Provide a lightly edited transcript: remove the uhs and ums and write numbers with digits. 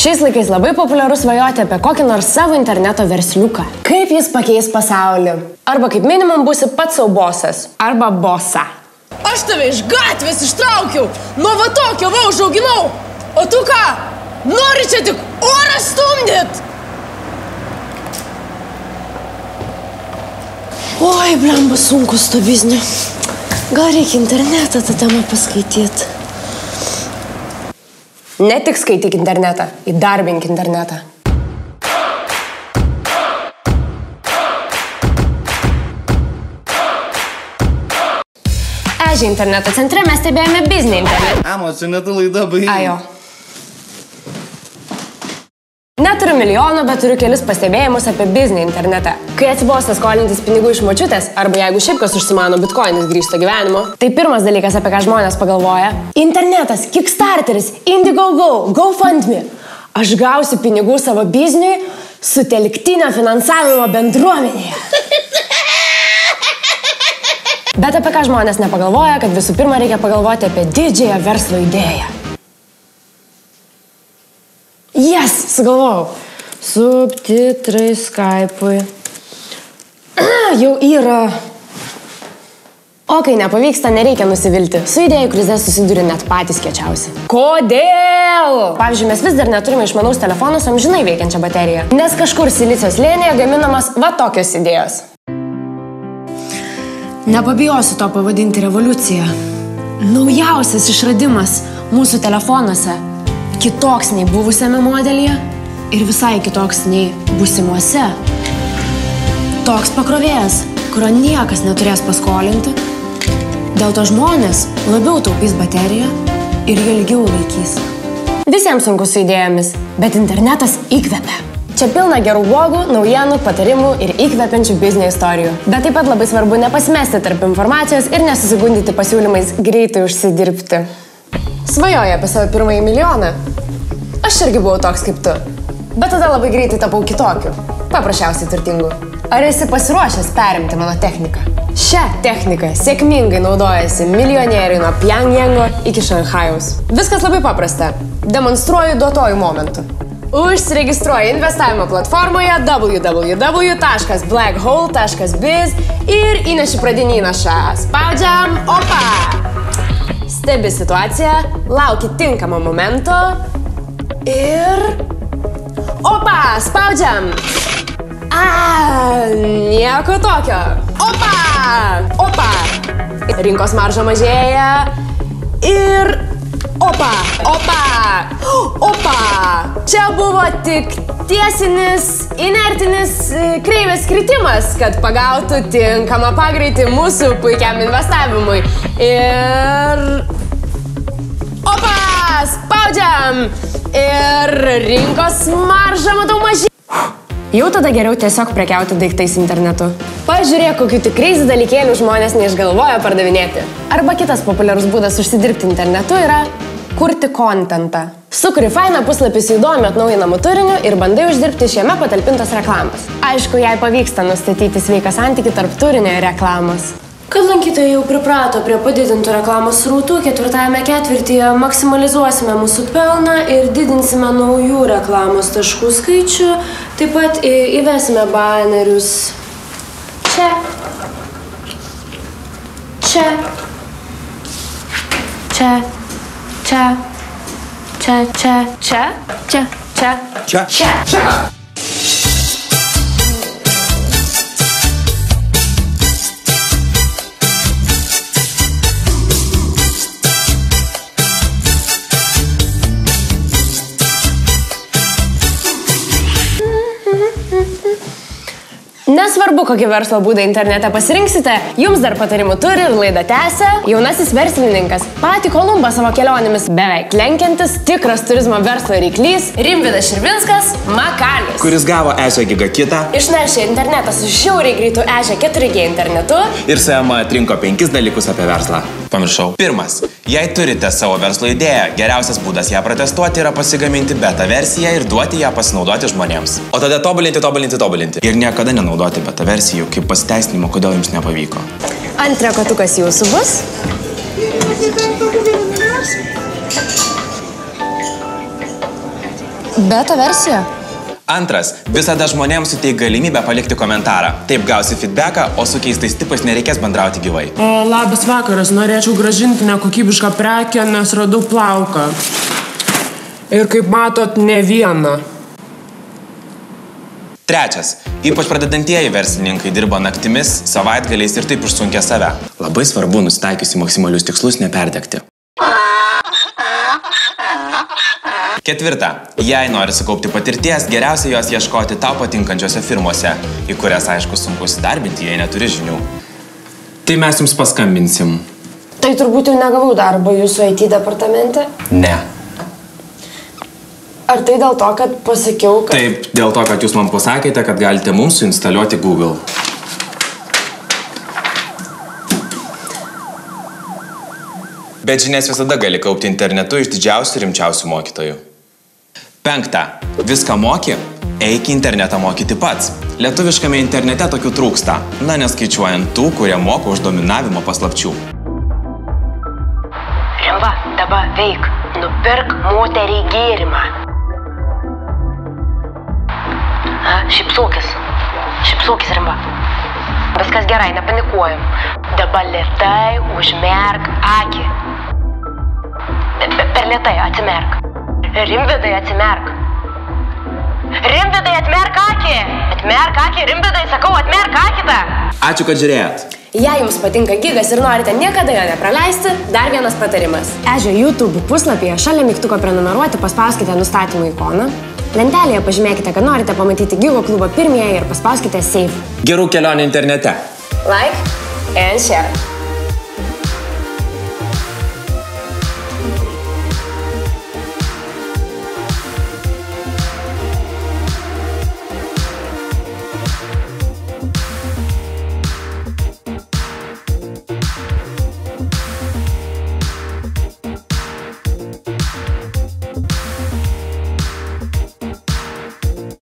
Šiais laikais labai populiaru svajoti apie kokį nors savo interneto versliuką. Kaip jis pakeis pasaulį. Arba kaip minimum būsi pats savo bosas. Arba bosa. Aš tave iš gatvės ištraukiau, nuo va tokio va užauginau. O tu ką? Nori čia tik orą stumdyt? Oi, blemba, sunkus to biznio. Gal reikia internetą tą temą paskaityti. Ne tik skaityk internetą, įdarbink internetą. Ežį interneto centre mes stebėjome biznį internetą. Amos, čia netu laida baigė. Ajo. Neturiu milijonų, bet turiu kelis pastebėjimus apie biznį internetą. Kai atsibosta skolintis pinigų iš močiutės, arba jeigu šiaip kas užsimano bitkoinis grįžto gyvenimo, tai pirmas dalykas, apie ką žmonės pagalvoja – internetas, Kickstarteris, Indiegogo, GoFundMe. Aš gausiu pinigų savo bizniui sutelktinio finansavimo bendruomenėje. Bet apie ką žmonės nepagalvoja, kad visų pirma reikia pagalvoti apie didžiąją verslo idėją. Yes, sugalvojau. Subtitrai Skype'ui. Jau yra. O kai nepavyksta, nereikia nusivilti. Su idėjų krize susiduria net patys kiečiausi. Kodėl? Pavyzdžiui, mes vis dar neturime išmanaus telefono su amžinai veikiančia baterija. Nes kažkur silicio slėnyje gaminamas va tokios idėjos. Nepabijosiu to pavadinti revoliucija. Naujausias išradimas mūsų telefonuose. Kitoks nei buvusiame modelyje ir visai kitoks nei būsimuose. Toks pakrovėjas, kurio niekas neturės paskolinti. Dėl to žmonės labiau taupys bateriją ir jį ilgiau laikys. Visiems sunku su idėjomis, bet internetas įkvepia. Čia pilna gerų blogų, naujienų, patarimų ir įkvepiančių biznio istorijų. Bet taip pat labai svarbu nepasimesti tarp informacijos ir nesusigundyti pasiūlymais greitai užsidirbti. Svajoju apie savo pirmąjį milijoną. Aš irgi buvau toks kaip tu, bet tada labai greitai tapau kitokiu, paprasčiausiai turtingu. Ar esi pasiruošęs perimti mano techniką? Šią techniką sėkmingai naudojasi milijonieriai nuo Pjangjango iki Šanchajaus. Viskas labai paprasta. Demonstruoju duotojų momentų. Užsiregistruoju investavimo platformoje www.blackhole.biz ir įneši pradinį įnašą. Spaudžiam, opa! Stebi situaciją, lauki tinkamo momento ir... Opa, spaudžiam! Nieko tokio. Opa! Opa! Rinkos marža mažėja ir... Opa! Opa! Opa! Čia buvo tik tiesinis, inertinis kreivės kritimas, kad pagautų tinkamą pagreitį mūsų puikiam investavimui. Ir... Opa! Spaudžiam! Ir rinkos marža, matau, mažėja. Jau tada geriau tiesiog prekiauti daiktais internetu. Pažiūrėk, kokių tik crazy dalykėlių žmonės neišgalvoja pardavinėti. Arba kitas populiarus būdas užsidirbti internetu yra kurti kontentą. Sukuri fainą puslapį su įdomiu atnaujinamu turiniu ir bandai uždirbti iš jame patalpintas reklamas. Aišku, jei pavyksta nustatyti sveiką santykį tarp turinio ir reklamos. Kad lankytojai jau priprato prie padidintų reklamos srautų, ketvirtajame ketvirtyje maksimalizuosime mūsų pelną ir didinsime naujų reklamos taškų skaičių. Taip pat įvesime banerius čia, čia, čia, čia, čia, čia, čia, čia, čia, čia, čia, čia. Nesvarbu, kokį verslo būdą internete pasirinksite, jums dar patarimų turi ir laidą tęsia jaunasis verslininkas, patį Kolumbą savo kelionėmis beveik lenkiantis, tikras turizmo verslo ryklys Rimvydas Širvinskas Makalis, kuris gavo Ežio gigakitą, išnešė internetą su žiauriai greitu Ežio 4G internetu ir savama atrinko 5 dalykus apie verslą. Pamiršau. Pirmas. Jei turite savo verslo idėją, geriausias būdas ją protestuoti yra pasigaminti beta versiją ir duoti ją pasinaudoti žmonėms. O tada tobulinti. Ir niekada nenaudoti beta versijų kaip pasiteisinimo, kodėl jums nepavyko. Antra kotukas jūsų bus. Beta versija? Antras, visada žmonėms suteik galimybę palikti komentarą. Taip gausi feedbacką, o su keistais tipais nereikės bendrauti gyvai. Labas vakaras, norėčiau grąžinti nekokybišką prekę, nes radau plauką. Ir kaip matot, ne vieną. Trečias, ypač pradedantieji verslininkai dirba naktimis, savaitgaliais ir taip užsunkia save. Labai svarbu nusitaikiusi maksimalius tikslus neperdegti. Ketvirta, jei nori sukaupti patirties, geriausia jos ieškoti tau patinkančiose firmose, į kurias, aišku, sunku įsidarbinti, jei neturi žinių. Tai mes jums paskambinsim. Tai turbūt jau negavau darbo jūsų IT departamente? Ne. Ar tai dėl to, kad pasakiau, kad... Taip, dėl to, kad jūs man pasakėte, kad galite mums suinstaliuoti Google. Bet žinias visada gali kaupti internetu iš didžiausių ir rimčiausių mokytojų. Penkta. Viską moki? Eik į internetą mokyti pats. Lietuviškame internete tokių trūksta, neskaičiuojant tų, kurie moka už dominavimo paslapčių. Rimba, dabar veik. Nupirk moteriai gėrimą. Šypsokis, Rimba. Viskas gerai, nepanikuojam. Dabar lėtai užmerk akį. Per lėtai atsimerk. Rimvidai, atsimerk. Rimvidai, atmerk akį. Atmerk akį, Rimvidai, sakau, atmerk akį tą. Ačiū, kad žiūrėjot. Jei jums patinka gigas ir norite niekada jo nepraleisti, dar vienas patarimas. Ežio YouTube puslapyje šalia mygtuko prenumeruoti paspauskite nustatymų ikoną. Lentelėje pažymėkite, kad norite pamatyti gigo klubą pirmieji ir paspauskite save. Gerų kelionių internete. Like and share.